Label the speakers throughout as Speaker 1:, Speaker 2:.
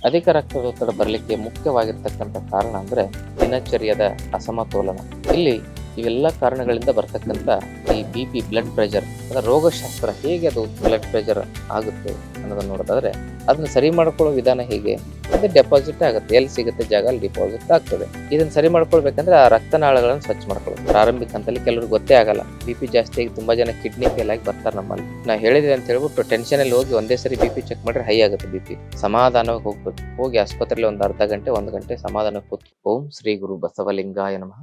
Speaker 1: ಅಧಿಕ ರಕ್ತದೊತ್ತಡ ಬರಲಿಕ್ಕೆ ಮುಖ್ಯವಾಗಿರ್ತಕ್ಕಂಥ ಕಾರಣ ಅಂದ್ರೆ ದಿನಚರ್ಯದ ಅಸಮತೋಲನ. ಇಲ್ಲಿ ಇವೆಲ್ಲ ಕಾರಣಗಳಿಂದ ಬರ್ತಕ್ಕಂಥ ಈ BP ಬ್ಲಡ್ ಪ್ರೆಷರ್ ಅದರ ರೋಗಶಾಸ್ತ್ರ ಹೇಗೆ ಅದು ಬ್ಲಡ್ ಪ್ರೆಷರ್ ಆಗುತ್ತೆ ಅನ್ನೋದನ್ನ ನೋಡೋದಾದ್ರೆ ಅದನ್ನ ಸರಿ ಮಾಡ್ಕೊಳ್ಳೋ ವಿಧಾನ ಹೇಗೆ, ಅದು ಡೆಪಾಸಿಟ್ ಆಗುತ್ತೆ. ಎಲ್ಲಿ ಸಿಗುತ್ತೆ ಜಾಗ ಅಲ್ಲಿ ಡಿಪಾಸಿಟ್ ಆಗ್ತದೆ. ಇದನ್ನ ಸರಿ ಮಾಡ್ಕೊಳ್ಬೇಕಂದ್ರೆ ಆ ರಕ್ತನಾಳಗಳನ್ನು ಸ್ವಚ್ಛ ಮಾಡ್ಕೊಳ್ಳೋದು. ಪ್ರಾರಂಭಿಕ ಹಂತದಲ್ಲಿ ಕೆಲವ್ರಿಗೆ ಗೊತ್ತೇ ಆಗಲ್ಲ. BP ಜಾಸ್ತಿ ಆಗಿ ತುಂಬಾ ಜನ ಕಿಡ್ನಿ ಫೇಲ್ ಆಗಿ ಬರ್ತಾರೆ ನಮ್ಮಲ್ಲಿ. ನಾ ಹೇಳಿದೆ ಅಂತ ಹೇಳ್ಬಿಟ್ಟು ಟೆನ್ಷನ್ ಅಲ್ಲಿ ಹೋಗಿ ಒಂದೇ ಸರಿ BP ಚೆಕ್ ಮಾಡ್ರೆ ಹೈ ಆಗುತ್ತೆ. BP ಸಮಾಧಾನವಾಗಿ ಹೋಗ್ಬೇಕು. ಹೋಗಿ ಆಸ್ಪತ್ರೆಯಲ್ಲಿ ಒಂದು ಅರ್ಧ ಗಂಟೆ 1 ಗಂಟೆ ಸಮಾಧಾನಕ್ಕೆ ಕೂತು ಓಂ ಶ್ರೀ ಗುರು ಬಸವಲಿಂಗಾಯ ನಮಃ,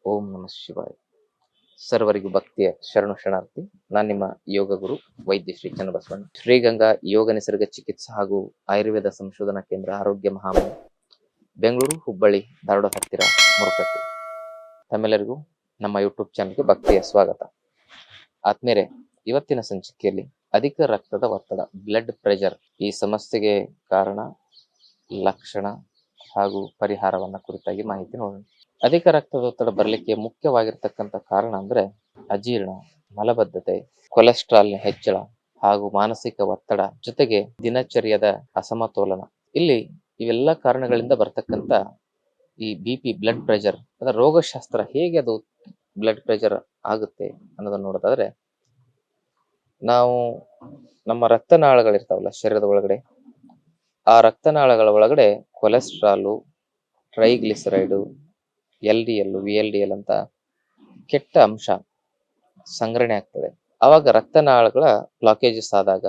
Speaker 1: ಓಂ ನಮಃ ಶಿವಾಯ. ಸರ್ವರಿಗೂ ಭಕ್ತಿಯ ಶರಣು ಶರಣಾರ್ಥಿ. ನಾನು ನಿಮ್ಮ ಯೋಗ ಗುರು ವೈದ್ಯ ಶ್ರೀ ಚನ್ನಬಸವಣ್ಣ, ಶ್ರೀಗಂಗಾ ಯೋಗ ನಿಸರ್ಗ ಚಿಕಿತ್ಸಾ ಹಾಗೂ ಆಯುರ್ವೇದ ಸಂಶೋಧನಾ ಕೇಂದ್ರ, ಆರೋಗ್ಯ ಮಹಾಮನೆ, ಬೆಂಗಳೂರು, ಹುಬ್ಬಳ್ಳಿ, ಧಾರವಾಡ ಹತ್ತಿರ, ಮುರುಕಟ್ಟಿ. ತಮ್ಮೆಲ್ಲರಿಗೂ ನಮ್ಮ ಯೂಟ್ಯೂಬ್ ಚಾನಲ್ಗೆ ಭಕ್ತಿಯ ಸ್ವಾಗತ. ಆತ್ಮೇರೆ, ಇವತ್ತಿನ ಸಂಚಿಕೆಯಲ್ಲಿ ಅಧಿಕ ರಕ್ತದ ಒತ್ತಡ, ಬ್ಲಡ್ ಪ್ರೆಷರ್, ಈ ಸಮಸ್ಯೆಗೆ ಕಾರಣ, ಲಕ್ಷಣ ಹಾಗೂ ಪರಿಹಾರವನ್ನ ಕುರಿತಾಗಿ ಮಾಹಿತಿ ನೋಡೋಣ. ಅಧಿಕ ರಕ್ತದೊತ್ತಡ ಬರಲಿಕ್ಕೆ ಮುಖ್ಯವಾಗಿರ್ತಕ್ಕಂಥ ಕಾರಣ ಅಂದ್ರೆ ಅಜೀರ್ಣ, ಮಲಬದ್ಧತೆ, ಕೊಲೆಸ್ಟ್ರಾಲ್ ಹೆಚ್ಚಳ ಹಾಗೂ ಮಾನಸಿಕ ಒತ್ತಡ, ಜೊತೆಗೆ ದಿನಚರ್ಯದ ಅಸಮತೋಲನ. ಇಲ್ಲಿ ಇವೆಲ್ಲ ಕಾರಣಗಳಿಂದ ಬರ್ತಕ್ಕಂಥ ಈ BP ಬ್ಲಡ್ ಪ್ರೆಷರ್ ಅದರ ರೋಗಶಾಸ್ತ್ರ ಹೇಗೆ ಅದು ಬ್ಲಡ್ ಪ್ರೆಷರ್ ಆಗುತ್ತೆ ಅನ್ನೋದನ್ನ ನೋಡೋದಾದ್ರೆ, ನಾವು ನಮ್ಮ ರಕ್ತನಾಳಗಳಿರ್ತಾವಲ್ಲ ಶರೀರದ ಒಳಗಡೆ, ಆ ರಕ್ತನಾಳಗಳ ಒಳಗಡೆ ಕೊಲೆಸ್ಟ್ರಾಲು, ಟ್ರೈಗ್ಲಿಸರೈಡು, LDL, VLDL ಅಂತ ಕೆಟ್ಟ ಅಂಶ ಸಂಗ್ರಹಣೆ ಆಗ್ತದೆ. ಅವಾಗ ರಕ್ತನಾಳಗಳ ಬ್ಲಾಕೇಜಸ್ ಆದಾಗ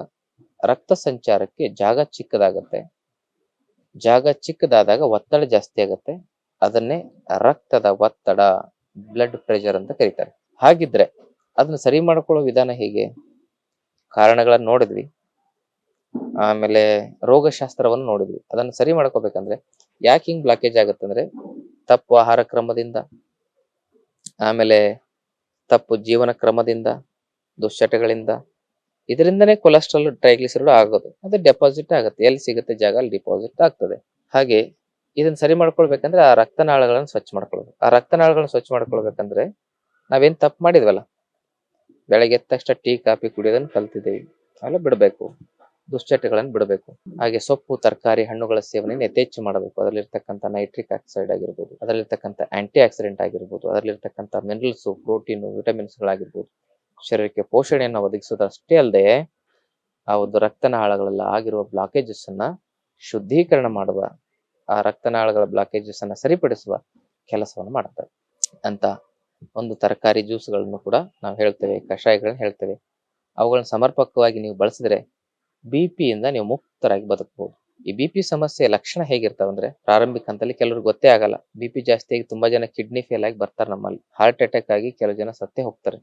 Speaker 1: ರಕ್ತ ಸಂಚಾರಕ್ಕೆ ಜಾಗ ಚಿಕ್ಕದಾಗತ್ತೆ. ಜಾಗ ಚಿಕ್ಕದಾದಾಗ ಒತ್ತಡ ಜಾಸ್ತಿ ಆಗುತ್ತೆ. ಅದನ್ನೇ ರಕ್ತದ ಒತ್ತಡ, ಬ್ಲಡ್ ಪ್ರೆಷರ್ ಅಂತ ಕರೀತಾರೆ. ಹಾಗಿದ್ರೆ ಅದನ್ನ ಸರಿ ಮಾಡ್ಕೊಳ್ಳೋ ವಿಧಾನ ಹೇಗೆ? ಕಾರಣಗಳನ್ನ ನೋಡಿದ್ವಿ, ಆಮೇಲೆ ರೋಗಶಾಸ್ತ್ರವನ್ನು ನೋಡಿದ್ವಿ. ಅದನ್ನ ಸರಿ ಮಾಡ್ಕೋಬೇಕಂದ್ರೆ ಯಾಕೆ ಹಿಂಗ್ ಬ್ಲಾಕೇಜ್ ಆಗುತ್ತೆ ಅಂದ್ರೆ ತಪ್ಪು ಆಹಾರ ಕ್ರಮದಿಂದ, ಆಮೇಲೆ ತಪ್ಪು ಜೀವನ ಕ್ರಮದಿಂದ, ದುಶ್ಚಟಗಳಿಂದ, ಇದರಿಂದನೇ ಕೊಲೆಸ್ಟ್ರಾಲ್, ಟ್ರೈಗ್ಲಿಸರೈಡ್ ಆಗೋದು. ಅದು ಡೆಪಾಸಿಟ್ ಆಗುತ್ತೆ. ಎಲ್ಲಿ ಸಿಗುತ್ತೆ ಜಾಗ ಅಲ್ಲಿ ಡಿಪಾಸಿಟ್ ಆಗ್ತದೆ. ಹಾಗೆ ಇದನ್ನ ಸರಿ ಮಾಡ್ಕೊಳ್ಬೇಕಂದ್ರೆ ಆ ರಕ್ತನಾಳಗಳನ್ನು ಸ್ವಚ್ಛ ಮಾಡ್ಕೊಳ್ಳೋದು. ಆ ರಕ್ತನಾಳಗಳನ್ನ ಸ್ವಚ್ಛ ಮಾಡ್ಕೊಳ್ಬೇಕಂದ್ರೆ ನಾವೇನ್ ತಪ್ಪು ಮಾಡಿದ್ವಲ್ಲ, ಬೆಳಗ್ಗೆ ಎದ್ದ ತಕ್ಷಣ ಟೀ ಕಾಫಿ ಕುಡಿಯೋದನ್ನ ಕಲ್ತಿದ್ದೇವೆ, ಅವೆಲ್ಲ ಬಿಡಬೇಕು. ದುಶ್ಚಟಗಳನ್ನು ಬಿಡಬೇಕು. ಹಾಗೆ ಸೊಪ್ಪು, ತರಕಾರಿ, ಹಣ್ಣುಗಳ ಸೇವನೆಯನ್ನು ಯಥೇಚ್ಛ ಮಾಡಬೇಕು. ಅದರಲ್ಲಿರ್ತಕ್ಕಂಥ ನೈಟ್ರಿಕ್ ಆಕ್ಸೈಡ್ ಆಗಿರ್ಬೋದು, ಅದರಲ್ಲಿರ್ತಕ್ಕಂಥ ಆಂಟಿ ಆಕ್ಸಿಡೆಂಟ್ ಆಗಿರ್ಬೋದು, ಅದರಲ್ಲಿರ್ತಕ್ಕಂಥ ಮಿನರಲ್ಸ್, ಪ್ರೋಟೀನ್, ವಿಟಮಿನ್ಸ್ಗಳಾಗಿರ್ಬೋದು, ಶರೀರಕ್ಕೆ ಪೋಷಣೆಯನ್ನು ಒದಗಿಸೋದಷ್ಟೇ ಅಲ್ಲದೆ ಆ ಒಂದು ರಕ್ತನಾಳಗಳೆಲ್ಲ ಆಗಿರುವ ಬ್ಲಾಕೇಜಸ್ ಅನ್ನ ಶುದ್ಧೀಕರಣ ಮಾಡುವ, ಆ ರಕ್ತನಾಳಗಳ ಬ್ಲಾಕೇಜಸ್ ಅನ್ನ ಸರಿಪಡಿಸುವ ಕೆಲಸವನ್ನು ಮಾಡ್ತಾರೆ ಅಂತ ಒಂದು ತರಕಾರಿ ಜ್ಯೂಸ್ಗಳನ್ನು ಕೂಡ ನಾವು ಹೇಳ್ತೇವೆ, ಕಷಾಯಗಳನ್ನ ಹೇಳ್ತೇವೆ. ಅವುಗಳನ್ನ ಸಮರ್ಪಕವಾಗಿ ನೀವು ಬಳಸಿದ್ರೆ BP ಇಂದ ನೀವು ಮುಕ್ತರಾಗಿ ಬದುಕಬಹುದು. ಈ BP ಸಮಸ್ಯೆ ಲಕ್ಷಣ ಹೇಗಿರ್ತಾವಂದ್ರೆ ಪ್ರಾರಂಭಿಕ ಹಂತದಲ್ಲಿ ಕೆಲವ್ರಿಗೆ ಗೊತ್ತೇ ಆಗಲ್ಲ. BP ಜಾಸ್ತಿ ಆಗಿ ತುಂಬಾ ಜನ ಕಿಡ್ನಿ ಫೇಲ್ ಆಗಿ ಬರ್ತಾರೆ ನಮ್ಮಲ್ಲಿ. ಹಾರ್ಟ್ ಅಟ್ಯಾಕ್ ಆಗಿ ಕೆಲವು ಜನ ಸತ್ತೇ ಹೋಗ್ತಾರೆ.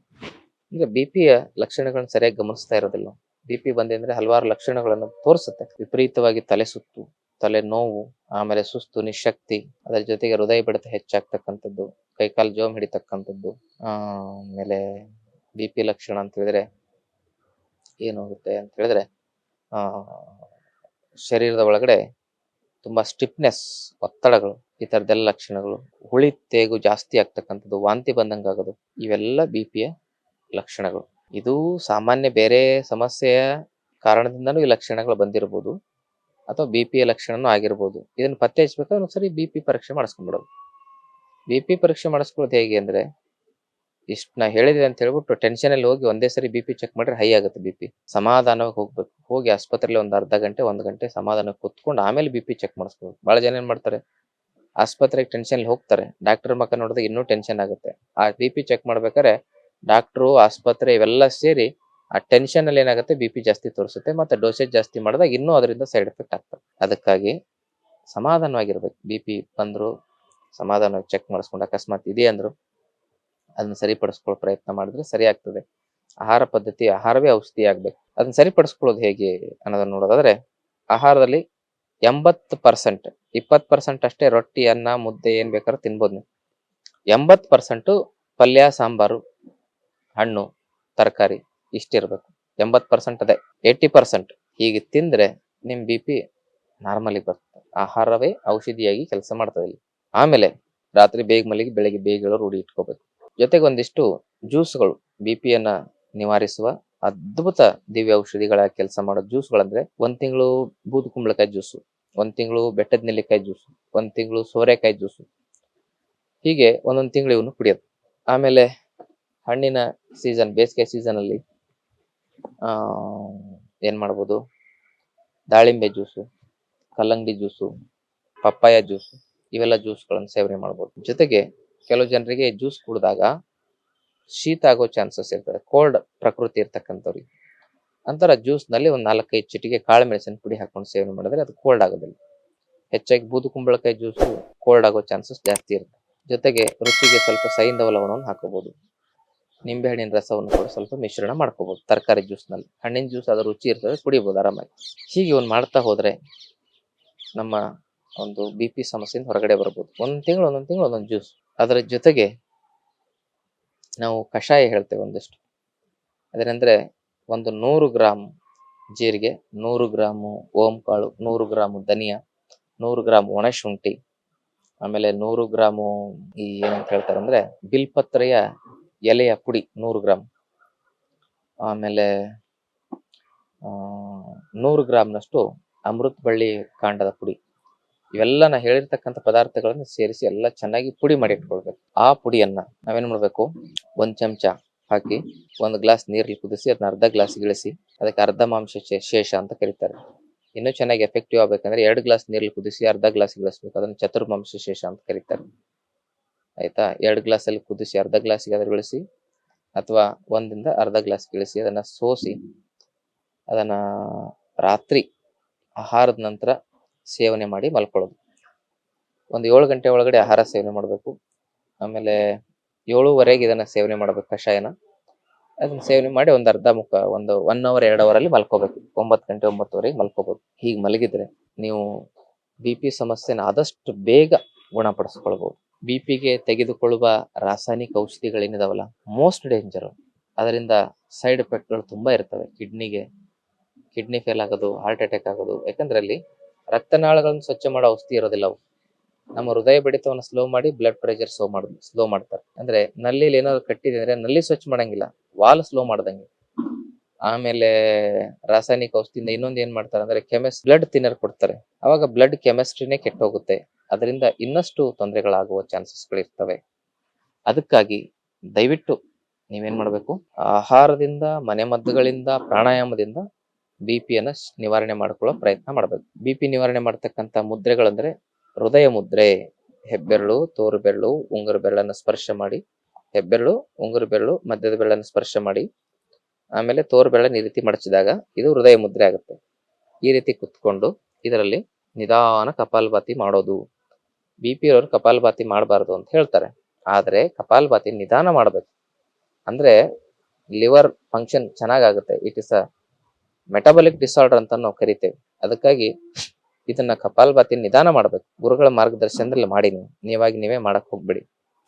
Speaker 1: ಈಗ BP ಲಕ್ಷಣಗಳನ್ನ ಸರಿಯಾಗಿ ಗಮನಿಸ್ತಾ ಇರೋದಿಲ್ಲ. BP ಬಂದೆ ಅಂದ್ರೆ ಹಲವಾರು ಲಕ್ಷಣಗಳನ್ನು ತೋರಿಸುತ್ತೆ. ವಿಪರೀತವಾಗಿ ತಲೆ ಸುತ್ತು, ತಲೆ ನೋವು, ಆಮೇಲೆ ಸುಸ್ತು, ನಿಶಕ್ತಿ, ಅದರ ಜೊತೆಗೆ ಹೃದಯ ಬಡಿತ ಹೆಚ್ಚಾಗ್ತಕ್ಕಂಥದ್ದು, ಕೈಕಾಲು ಜೋಮ್ ಹಿಡಿತಕ್ಕಂಥದ್ದು. ಆಮೇಲೆ BP ಲಕ್ಷಣ ಅಂತ ಹೇಳಿದ್ರೆ ಏನಾಗುತ್ತೆ ಅಂತ ಹೇಳಿದ್ರೆ ಶರೀರದ ಒಳಗಡೆ ತುಂಬಾ ಸ್ಟಿಫ್ನೆಸ್, ಒತ್ತಡಗಳು, ಈ ತರದೆಲ್ಲ ಲಕ್ಷಣಗಳು, ಹುಳಿ ತೇಗು ಜಾಸ್ತಿ ಆಗ್ತಕ್ಕಂಥದ್ದು, ವಾಂತಿ ಬಂದಂಗ ಆಗೋದು, ಇವೆಲ್ಲ BP ಲಕ್ಷಣಗಳು. ಇದು ಸಾಮಾನ್ಯ ಬೇರೆ ಸಮಸ್ಯೆಯ ಕಾರಣದಿಂದನೂ ಈ ಲಕ್ಷಣಗಳು ಬಂದಿರಬಹುದು, ಅಥವಾ BP ಲಕ್ಷಣನೂ ಆಗಿರ್ಬೋದು. ಇದನ್ನ ಪತ್ತೆ ಹಚ್ಚಬೇಕಾದ್ರೆ ಒಂದ್ಸರಿ BP ಪರೀಕ್ಷೆ ಮಾಡಿಸ್ಕೊಂಡ್ಬಿಡೋದು. BP ಪರೀಕ್ಷೆ ಮಾಡಿಸ್ಕೊಳ್ಳೋದು ಹೇಗೆ ಅಂದ್ರೆ, ಇಷ್ಟು ನಾ ಹೇಳಿದೆ ಅಂತ ಹೇಳ್ಬಿಟ್ಟು ಟೆನ್ಷನ್ ಅಲ್ಲಿ ಹೋಗಿ ಒಂದೇ ಸರಿ BP ಚೆಕ್ ಮಾಡ್ರೆ ಹೈ ಆಗುತ್ತೆ. BP ಸಮಾಧಾನವಾಗಿ ಹೋಗ್ಬೇಕು. ಹೋಗಿ ಆಸ್ಪತ್ರೆಯಲ್ಲಿ ಒಂದು ಅರ್ಧ ಗಂಟೆ 1 ಗಂಟೆ ಸಮಾಧಾನಕ್ಕೆ ಕುತ್ಕೊಂಡು ಆಮೇಲೆ BP ಚೆಕ್ ಮಾಡಿಸ್ಬೇಕು. ಬಹಳ ಜನ ಏನ್ ಮಾಡ್ತಾರೆ, ಆಸ್ಪತ್ರೆಗೆ ಟೆನ್ಷನ್ ಹೋಗ್ತಾರೆ, ಡಾಕ್ಟರ್ ಮಕ್ಕ ನೋಡಿದಾಗ ಇನ್ನೂ ಟೆನ್ಷನ್ ಆಗುತ್ತೆ. ಆ BP ಚೆಕ್ ಮಾಡ್ಬೇಕಾದ್ರೆ ಡಾಕ್ಟ್ರು, ಆಸ್ಪತ್ರೆ ಇವೆಲ್ಲ ಸೇರಿ ಆ ಟೆನ್ಷನ್ ಅಲ್ಲಿ ಏನಾಗುತ್ತೆ, BP ಜಾಸ್ತಿ ತೋರಿಸುತ್ತೆ. ಮತ್ತೆ ಡೋಸೇಜ್ ಜಾಸ್ತಿ ಮಾಡಿದಾಗ ಇನ್ನೂ ಅದರಿಂದ ಸೈಡ್ ಎಫೆಕ್ಟ್ ಆಗ್ತದೆ. ಅದಕ್ಕಾಗಿ ಸಮಾಧಾನವಾಗಿರ್ಬೇಕು. BP ಬಂದ್ರು ಸಮಾಧಾನವಾಗಿ ಚೆಕ್ ಮಾಡಿಸ್ಕೊಂಡು, ಅಕಸ್ಮಾತ್ ಇದೆ ಅಂದ್ರು ಅದನ್ನ ಸರಿಪಡಿಸ್ಕೊಳ್ಳೋ ಪ್ರಯತ್ನ ಮಾಡಿದ್ರೆ ಸರಿ ಆಗ್ತದೆ. ಆಹಾರ ಪದ್ಧತಿ, ಆಹಾರವೇ ಔಷಧಿ ಆಗ್ಬೇಕು. ಅದನ್ನ ಸರಿಪಡಿಸ್ಕೊಳ್ಳೋದು ಹೇಗೆ ಅನ್ನೋದನ್ನ ನೋಡೋದಾದ್ರೆ, ಆಹಾರದಲ್ಲಿ 80%, 20% ಅಷ್ಟೇ ರೊಟ್ಟಿ, ಅನ್ನ, ಮುದ್ದೆ ಏನ್ ಬೇಕಾದ್ರೂ ತಿನ್ಬೋದು ನೀವು. 80% ಪಲ್ಯ, ಸಾಂಬಾರು, ಹಣ್ಣು, ತರಕಾರಿ ಇಷ್ಟಿರ್ಬೇಕು. 80% ಅದೇ. 80% ಹೀಗೆ ತಿಂದ್ರೆ ನಿಮ್ BP ನಾರ್ಮಲಿಗೆ ಬರ್ತದೆ. ಆಹಾರವೇ ಔಷಧಿಯಾಗಿ ಕೆಲಸ ಮಾಡ್ತದೆ ಇಲ್ಲಿ. ಆಮೇಲೆ ರಾತ್ರಿ ಬೇಗ ಮಲಗಿ ಬೆಳಗ್ಗೆ ಬೇಗ ಹೇಳೋ ರೂಢಿ ಇಟ್ಕೋಬೇಕು. ಜೊತೆಗೆ ಒಂದಿಷ್ಟು ಜ್ಯೂಸ್ಗಳು, BPಯನ್ನ ನಿವಾರಿಸುವ ಅದ್ಭುತ ದಿವ್ಯ ಔಷಧಿಗಳ ಕೆಲಸ ಮಾಡೋ ಜ್ಯೂಸ್ಗಳಂದ್ರೆ 1 ತಿಂಗಳು ಬೂದು ಕುಂಬಳಕಾಯಿ ಜ್ಯೂಸು, ಒಂದು ತಿಂಗಳು ಬೆಟ್ಟದ ನೆಲ್ಲಿಕಾಯಿ ಜ್ಯೂಸು, ಒಂದು ತಿಂಗಳು ಸೋರೆಕಾಯಿ ಜ್ಯೂಸು, ಹೀಗೆ ಒಂದೊಂದು ತಿಂಗಳು ಇವನು ಕುಡಿಯೋದು. ಆಮೇಲೆ ಹಣ್ಣಿನ ಸೀಸನ್, ಬೇಸಿಗೆ ಸೀಸನಲ್ಲಿ ಏನು ಮಾಡ್ಬೋದು, ದಾಳಿಂಬೆ ಜ್ಯೂಸು, ಕಲ್ಲಂಗಡಿ ಜ್ಯೂಸು, ಪಪ್ಪಾಯ ಜ್ಯೂಸು, ಇವೆಲ್ಲ ಜ್ಯೂಸ್ಗಳನ್ನು ಸೇವನೆ ಮಾಡ್ಬೋದು. ಜೊತೆಗೆ ಕೆಲವು ಜನರಿಗೆ ಜ್ಯೂಸ್ ಕುಡಿದಾಗ ಶೀತ ಆಗೋ ಚಾನ್ಸಸ್ ಇರ್ತದೆ, ಕೋಲ್ಡ್ ಪ್ರಕೃತಿ ಇರ್ತಕ್ಕಂಥವ್ರಿಗೆ. ಅಂತರ ಜ್ಯೂಸ್ನಲ್ಲಿ ಒಂದು 4-5 ಚಿಟಿಕೆ ಕಾಳು ಮೆಣಸಿನ ಪುಡಿ ಹಾಕೊಂಡು ಸೇವನೆ ಮಾಡಿದ್ರೆ ಅದು ಕೋಲ್ಡ್ ಆಗೋದಿಲ್ಲ. ಹೆಚ್ಚಾಗಿ ಬೂದು ಕುಂಬಳಕಾಯಿ ಜ್ಯೂಸು ಕೋಲ್ಡ್ ಆಗೋ ಚಾನ್ಸಸ್ ಜಾಸ್ತಿ ಇರುತ್ತೆ. ಜೊತೆಗೆ ರುಚಿಗೆ ಸ್ವಲ್ಪ ಸೈಂಧವ ಲವಣವನ್ನು ಹಾಕೋಬಹುದು. ನಿಂಬೆಹಣ್ಣಿನ ರಸವನ್ನು ಕೂಡ ಸ್ವಲ್ಪ ಮಿಶ್ರಣ ಮಾಡ್ಕೋಬಹುದು ತರಕಾರಿ ಜ್ಯೂಸ್ನಲ್ಲಿ. ಹಣ್ಣಿನ ಜ್ಯೂಸ್ ಅದರ ರುಚಿ ಇರ್ತದೆ, ಕುಡಿಬಹುದು ಆರಾಮಾಗಿ. ಹೀಗೆ ಒಂದು ಮಾಡ್ತಾ ಹೋದ್ರೆ ನಮ್ಮ ಒಂದು BP ಸಮಸ್ಯೆಯಿಂದ ಹೊರಗಡೆ ಬರ್ಬೋದು. ಒಂದೊಂದು ತಿಂಗಳು ಒಂದೊಂದು ಜ್ಯೂಸ್. ಅದರ ಜೊತೆಗೆ ನಾವು ಕಷಾಯ ಹೇಳ್ತೇವೆ ಒಂದಿಷ್ಟು. ಅದೇನೆಂದ್ರೆ ಒಂದು 100 ಗ್ರಾಮ್ ಜೀರಿಗೆ, 100 ಗ್ರಾಮು ಓಂಕಾಳು, 100 ಗ್ರಾಮು ಧನಿಯಾ, 100 ಗ್ರಾಮ್ ಒಣಶುಂಠಿ, ಆಮೇಲೆ 100 ಗ್ರಾಮು ಈ ಏನಂತ ಹೇಳ್ತಾರೆ ಅಂದ್ರೆ ಬಿಲ್ಪತ್ರೆಯ ಎಲೆಯ ಪುಡಿ 100 ಗ್ರಾಮ್, ಆಮೇಲೆ 100 ಗ್ರಾಮ್ನಷ್ಟು ಅಮೃತ ಬಳ್ಳಿ ಕಾಂಡದ ಪುಡಿ. ಇವೆಲ್ಲ ನಾ ಹೇಳಿರ್ತಕ್ಕಂಥ ಪದಾರ್ಥಗಳನ್ನು ಸೇರಿಸಿ ಎಲ್ಲ ಚೆನ್ನಾಗಿ ಪುಡಿ ಮಾಡಿ ಇಟ್ಕೊಳ್ಬೇಕು. ಆ ಪುಡಿಯನ್ನ ನಾವೇನ್ ಮಾಡ್ಬೇಕು, 1 ಚಮಚ ಹಾಕಿ 1 ಗ್ಲಾಸ್ ನೀರಲ್ಲಿ ಕುದಿಸಿ ಅದನ್ನ ಅರ್ಧ ಗ್ಲಾಸ್ ಇಳಿಸಿ, ಅದಕ್ಕೆ ಅರ್ಧ ಮಾಂಸ ಶೇಷ ಅಂತ ಕರೀತಾರೆ. ಇನ್ನೂ ಚೆನ್ನಾಗಿ ಎಫೆಕ್ಟಿವ್ ಆಗ್ಬೇಕಂದ್ರೆ 2 ಗ್ಲಾಸ್ ನೀರಲ್ಲಿ ಕುದಿಸಿ ಅರ್ಧ ಗ್ಲಾಸ್ ಇಳಿಸ್ಬೇಕು, ಅದನ್ನ ಚತುರ್ಮಾಂಸ ಶೇಷ ಅಂತ ಕರೀತಾರೆ. ಆಯ್ತಾ? 2 ಗ್ಲಾಸಲ್ಲಿ ಕುದಿಸಿ ಅರ್ಧ ಗ್ಲಾಸಿಗೆ ಅದ್ರ ಇಳಿಸಿ, ಅಥವಾ 1ರಿಂದ ಅರ್ಧ ಗ್ಲಾಸ್ ಇಳಿಸಿ ಅದನ್ನ ಸೋಸಿ ಅದನ್ನ ರಾತ್ರಿ ಆಹಾರದ ನಂತರ ಸೇವನೆ ಮಾಡಿ ಮಲ್ಕೊಳ್ಳೋದು. ಒಂದು 7 ಗಂಟೆ ಒಳಗಡೆ ಆಹಾರ ಸೇವನೆ ಮಾಡಬೇಕು. ಆಮೇಲೆ 7:30ಗೆ ಇದನ್ನ ಸೇವನೆ ಮಾಡ್ಬೇಕು ಕಷಾಯನ. ಅದನ್ನ ಸೇವನೆ ಮಾಡಿ ಒಂದು ಅರ್ಧ ಮುಕ್ಕ ಒಂದು 1 ಅವರ್ 2 ಅವರಲ್ಲಿ ಮಲ್ಕೋಬೇಕು. 9 ಗಂಟೆ 9:30ಗೆ ಮಲ್ಕೋಬಹುದು. ಹೀಗೆ ಮಲಗಿದ್ರೆ ನೀವು BP ಸಮಸ್ಯೆನ ಆದಷ್ಟು ಬೇಗ ಗುಣಪಡಿಸ್ಕೊಳ್ಬಹುದು. BPಗೆ ತೆಗೆದುಕೊಳ್ಳುವ ರಾಸಾಯನಿಕ ಔಷಧಿಗಳೇನಿದಾವಲ್ಲ, ಮೋಸ್ಟ್ ಡೇಂಜರ್. ಅದರಿಂದ ಸೈಡ್ ಎಫೆಕ್ಟ್ಗಳು ತುಂಬಾ ಇರ್ತವೆ. ಕಿಡ್ನಿ ಫೇಲ್ ಆಗೋದು, ಹಾರ್ಟ್ ಅಟ್ಯಾಕ್ ಆಗೋದು. ಯಾಕಂದ್ರೆ ಅಲ್ಲಿ ರಕ್ತನಾಳಗಳನ್ನು ಸ್ವಚ್ಛ ಮಾಡೋ ಔಷಧಿ ಇರೋದಿಲ್ಲ ಅವು. ನಮ್ಮ ಹೃದಯ ಬಡಿತವನ್ನು ಸ್ಲೋ ಮಾಡಿ ಬ್ಲಡ್ ಪ್ರೆಷರ್ ಸ್ಲೋ ಮಾಡ್ತಾರೆ. ಅಂದ್ರೆ ನಲ್ಲಿಲಿ ಏನಾದ್ರು ಕಟ್ಟಿದೆ ಅಂದ್ರೆ ನಲ್ಲಿ ಸ್ವಚ್ಛ ಮಾಡಂಗಿಲ್ಲ, ವಾಲ್ ಸ್ಲೋ ಮಾಡ್ದಂಗೆ. ಆಮೇಲೆ ರಾಸಾಯನಿಕ ಔಷಧಿಯಿಂದ ಇನ್ನೊಂದು ಏನ್ ಮಾಡ್ತಾರೆ ಅಂದ್ರೆ ಬ್ಲಡ್ ಥಿನ್ನರ್ ಕೊಡ್ತಾರೆ. ಅವಾಗ ಬ್ಲಡ್ ಕೆಮಿಸ್ಟ್ರಿನೇ ಕೆಟ್ಟ ಹೋಗುತ್ತೆ. ಅದರಿಂದ ಇನ್ನಷ್ಟು ತೊಂದರೆಗಳಾಗುವ ಚಾನ್ಸಸ್ಗಳಿರ್ತವೆ. ಅದಕ್ಕಾಗಿ ದಯವಿಟ್ಟು ನೀವೇನ್ ಮಾಡ್ಬೇಕು, ಆಹಾರದಿಂದ, ಮನೆಮದ್ದುಗಳಿಂದ, ಪ್ರಾಣಾಯಾಮದಿಂದ BPಯನ್ನ ನಿವಾರಣೆ ಮಾಡ್ಕೊಳ್ಳೋ ಪ್ರಯತ್ನ ಮಾಡ್ಬೇಕು. BP ನಿವಾರಣೆ ಮಾಡ್ತಕ್ಕಂಥ ಮುದ್ರೆಗಳಂದ್ರೆ ಹೃದಯ ಮುದ್ರೆ, ಹೆಬ್ಬೆರಳು, ತೋರು ಬೆರಳು, ಉಂಗುರ ಬೆರಳನ್ನು ಸ್ಪರ್ಶ ಮಾಡಿ, ಹೆಬ್ಬೆರಳು, ಉಂಗುರ ಬೆರಳು, ಮಧ್ಯದ ಬೆರಳನ್ನು ಸ್ಪರ್ಶ ಮಾಡಿ, ಆಮೇಲೆ ತೋರು ಬೆರಳನ್ನು ಈ ರೀತಿ ಮಡಚಿದಾಗ ಇದು ಹೃದಯ ಮುದ್ರೆ ಆಗುತ್ತೆ. ಈ ರೀತಿ ಕುತ್ಕೊಂಡು ಇದರಲ್ಲಿ ನಿಧಾನ ಕಪಾಲಭಾತಿ ಮಾಡೋದು. BP ಅವರು ಕಪಾಲಭಾತಿ ಮಾಡಬಾರ್ದು ಅಂತ ಹೇಳ್ತಾರೆ, ಆದ್ರೆ ಕಪಾಲಭಾತಿ ನಿಧಾನ ಮಾಡ್ಬೇಕು. ಅಂದ್ರೆ ಲಿವರ್ ಫಂಕ್ಷನ್ ಚೆನ್ನಾಗಾಗುತ್ತೆ. It is a metabolic disorder ಅಂತ ನಾವು ಕರಿತೇವೆ. ಅದಕ್ಕಾಗಿ ಇದನ್ನ ಕಪಾಲಭಾತಿ ನಿಧಾನ ಮಾಡ್ಬೇಕು. ಗುರುಗಳ ಮಾರ್ಗದರ್ಶನದಲ್ಲಿ ಮಾಡಿ. ನೀವಾಗಿ ನೀವೇ ಮಾಡಕ್ ಹೋಗ್ಬೇಡಿ.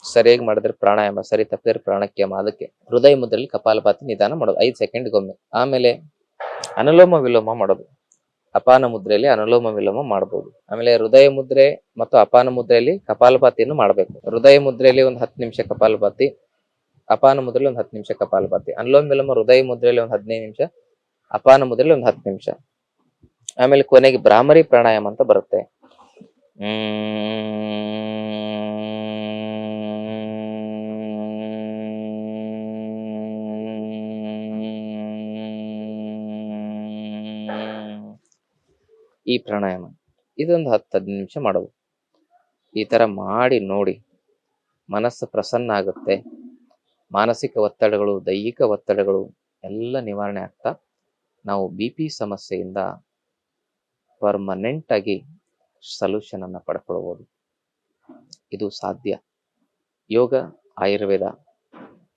Speaker 1: ಸರಿಯಾಗಿ ಮಾಡಿದ್ರೆ ಪ್ರಾಣಾಯಾಮ, ಸರಿ ತಪ್ಪಿದ್ರೆ ಪ್ರಾಣಾಯಾಮ. ಅದಕ್ಕೆ ಹೃದಯ ಮುದ್ರೆಯಲ್ಲಿ ಕಪಾಲಭಾತಿ ನಿಧಾನ ಮಾಡೋದು 5 ಸೆಕೆಂಡ್ಗೊಮ್ಮೆ. ಆಮೇಲೆ ಅನುಲೋಮ ವಿಲೋಮ ಮಾಡೋದು. ಅಪಾನ ಮುದ್ರೆಯಲ್ಲಿ ಅನುಲೋಮ ವಿಲೋಮ ಮಾಡಬಹುದು. ಆಮೇಲೆ ಹೃದಯ ಮುದ್ರೆ ಮತ್ತು ಅಪಾನ ಮುದ್ರೆಯಲ್ಲಿ ಕಪಾಲಭಾತಿಯನ್ನು ಮಾಡಬೇಕು. ಹೃದಯ ಮುದ್ರೆಯಲ್ಲಿ ಒಂದು 10 ನಿಮಿಷ ಕಪಾಲಭಾತಿ, ಅಪಾನ ಮುದ್ರೆಯಲ್ಲಿ ಒಂದು 10 ನಿಮಿಷ ಕಪಾಲಭಾತಿ. ಅನುಲೋಮ ವಿಲೋಮ ಹೃದಯ ಮುದ್ರೆಯಲ್ಲಿ ಒಂದು 15 ನಿಮಿಷ, ಅಪಾನ ಮುದ್ರೆಯಲ್ಲಿ ಒಂದು 10 ನಿಮಿಷ. ಆಮೇಲೆ ಕೊನೆಗೆ ಭ್ರಾಮರಿ ಪ್ರಾಣಾಯಾಮ ಅಂತ ಬರುತ್ತೆ. ಈ ಪ್ರಾಣಾಯಾಮ ಇದೊಂದು 10-15 ನಿಮಿಷ ಮಾಡೋದು. ಈ ತರ ಮಾಡಿ ನೋಡಿ, ಮನಸ್ಸು ಪ್ರಸನ್ನ ಆಗುತ್ತೆ. ಮಾನಸಿಕ ಒತ್ತಡಗಳು, ದೈಹಿಕ ಒತ್ತಡಗಳು ಎಲ್ಲ ನಿವಾರಣೆ ಆಗ್ತಾ ನಾವು BP ಸಮಸ್ಯೆಯಿಂದ ಪರ್ಮನೆಂಟ್ ಆಗಿ ಸೊಲ್ಯೂಷನ್ ಅನ್ನ ಪಡ್ಕೊಳ್ಬಹುದು. ಇದು ಸಾಧ್ಯ. ಯೋಗ, ಆಯುರ್ವೇದ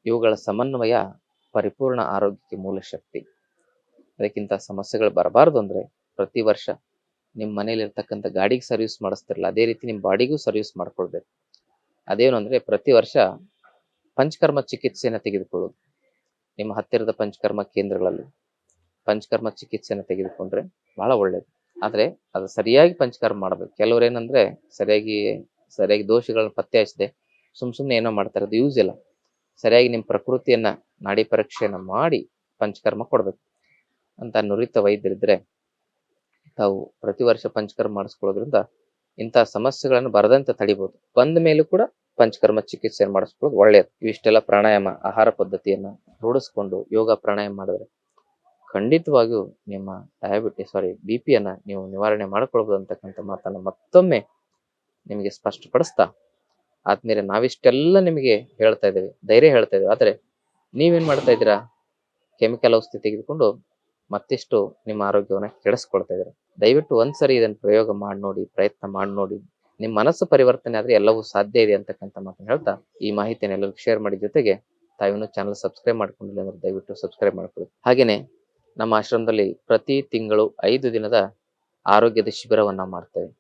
Speaker 1: ಇವುಗಳ ಸಮನ್ವಯ ಪರಿಪೂರ್ಣ ಆರೋಗ್ಯಕ್ಕೆ ಮೂಲ ಶಕ್ತಿ. ಅದಕ್ಕಿಂತ ಸಮಸ್ಯೆಗಳು ಬರಬಾರ್ದು ಅಂದ್ರೆ ಪ್ರತಿ ವರ್ಷ ನಿಮ್ಮ ಮನೇಲಿ ಇರ್ತಕ್ಕಂಥ ಗಾಡಿಗೆ ಸರ್ವಿಸ್ ಮಾಡಿಸ್ತಿರಲ್ಲ, ಅದೇ ರೀತಿ ನಿಮ್ಮ ಬಾಡಿಗೂ ಸರ್ವಿಸ್ ಮಾಡ್ಕೊಳ್ಬೇಕು. ಅದೇನು ಅಂದ್ರೆ ಪ್ರತಿ ವರ್ಷ ಪಂಚಕರ್ಮ ಚಿಕಿತ್ಸೆಯನ್ನು ತೆಗೆದುಕೊಳ್ಳೋದು. ನಿಮ್ಮ ಹತ್ತಿರದ ಪಂಚಕರ್ಮ ಕೇಂದ್ರಗಳಲ್ಲಿ ಪಂಚಕರ್ಮ ಚಿಕಿತ್ಸೆಯನ್ನು ತೆಗೆದುಕೊಂಡ್ರೆ ಬಹಳ ಒಳ್ಳೇದು. ಆದ್ರೆ ಅದು ಸರಿಯಾಗಿ ಪಂಚಕರ್ಮ ಮಾಡ್ಬೇಕು. ಕೆಲವ್ರು ಏನಂದ್ರೆ ಸರಿಯಾಗಿ ದೋಷಗಳನ್ನ ಪತ್ತೆ ಹಚ್ಚದೆ ಸುಮ್ನೆ ಏನೋ ಮಾಡ್ತಾರೆ, ಅದು ಯೂಸ್ ಇಲ್ಲ. ಸರಿಯಾಗಿ ನಿಮ್ಮ ಪ್ರಕೃತಿಯನ್ನ ನಾಡಿ ಪರೀಕ್ಷೆಯನ್ನ ಮಾಡಿ ಪಂಚಕರ್ಮ ಕೊಡ್ಬೇಕು ಅಂತ ನುರಿತ ವೈದ್ಯರಿದ್ರೆ ತಾವು ಪ್ರತಿ ವರ್ಷ ಪಂಚಕರ್ಮ ಮಾಡಿಸ್ಕೊಳ್ಳೋದ್ರಿಂದ ಇಂತಹ ಸಮಸ್ಯೆಗಳನ್ನು ಬರದಂತೆ ತಡಿಬಹುದು. ಬಂದ ಮೇಲೂ ಕೂಡ ಪಂಚಕರ್ಮ ಚಿಕಿತ್ಸೆಯನ್ನು ಮಾಡಿಸ್ಕೊಳ್ಳೋದು ಒಳ್ಳೆಯದು. ಇವಿಷ್ಟೆಲ್ಲ ಪ್ರಾಣಾಯಾಮ, ಆಹಾರ ಪದ್ಧತಿಯನ್ನ ರೂಢಿಸ್ಕೊಂಡು ಯೋಗ ಪ್ರಾಣಾಯಾಮ ಮಾಡಿದ್ರೆ ಖಂಡಿತವಾಗಿಯೂ ನಿಮ್ಮ BP ನೀವು ನಿವಾರಣೆ ಮಾಡ್ಕೊಳ್ಬಹುದು ಅಂತಕ್ಕಂಥ ಮಾತನ್ನ ಮತ್ತೊಮ್ಮೆ ನಿಮಗೆ ಸ್ಪಷ್ಟಪಡಿಸ್ತಾ, ಆದ್ಮೇಲೆ ನಾವಿಷ್ಟೆಲ್ಲ ನಿಮಗೆ ಹೇಳ್ತಾ ಇದ್ದೇವೆ, ಧೈರ್ಯ ಹೇಳ್ತಾ ಇದ್ದೇವೆ, ಆದ್ರೆ ನೀವೇನ್ ಮಾಡ್ತಾ ಇದ್ದೀರಾ? ಕೆಮಿಕಲ್ ಔಷಧಿ ತೆಗೆದುಕೊಂಡು ಮತ್ತಿಷ್ಟು ನಿಮ್ಮ ಆರೋಗ್ಯವನ್ನ ಕೆಡಿಸ್ಕೊಳ್ತಾ ಇದ್ದೀರಾ. ದಯವಿಟ್ಟು ಒಂದ್ಸರಿ ಇದನ್ನ ಪ್ರಯೋಗ ಮಾಡಿ ನೋಡಿ, ಪ್ರಯತ್ನ ಮಾಡಿ ನೋಡಿ. ನಿಮ್ಮ ಮನಸ್ಸು ಪರಿವರ್ತನೆ ಆದ್ರೆ ಎಲ್ಲವೂ ಸಾಧ್ಯ ಇದೆ ಅಂತಕ್ಕಂಥ ಮಾತನ್ನ ಹೇಳ್ತಾ ಈ ಮಾಹಿತಿಯನ್ನು ಎಲ್ಲರಿಗೂ ಶೇರ್ ಮಾಡಿ. ಜೊತೆಗೆ ತಾವಿನ್ನೂ ಚಾನಲ್ ಸಬ್ಸ್ಕ್ರೈಬ್ ಮಾಡ್ಕೊಂಡಿಲ್ಲ ಅಂದ್ರೆ ದಯವಿಟ್ಟು ಸಬ್ಸ್ಕ್ರೈಬ್ ಮಾಡ್ಕೊಳ್ಳಿ. ಹಾಗೇನೆ ನಮ್ಮ ಆಶ್ರಮದಲ್ಲಿ ಪ್ರತಿ ತಿಂಗಳು 5 ದಿನದ ಆರೋಗ್ಯದ ಶಿಬಿರವನ್ನ ಮಾಡ್ತೇವೆ.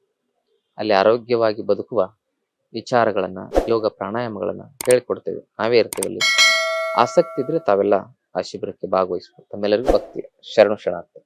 Speaker 1: ಅಲ್ಲಿ ಆರೋಗ್ಯವಾಗಿ ಬದುಕುವ ವಿಚಾರಗಳನ್ನ, ಯೋಗ ಪ್ರಾಣಾಯಾಮಗಳನ್ನ ಹೇಳಿಕೊಡ್ತೇವೆ. ನಾವೇ ಇರ್ತೇವೆ ಅಲ್ಲಿ. ಆಸಕ್ತಿ ಇದ್ರೆ ತಾವೆಲ್ಲ ಆ ಶಿಬಿರಕ್ಕೆ ಭಾಗವಹಿಸಬಹುದು. ತಮ್ಮೆಲ್ಲರಿಗೂ ಭಕ್ತಿ ಶರಣು ಶರಣಾರ್ಥಿ.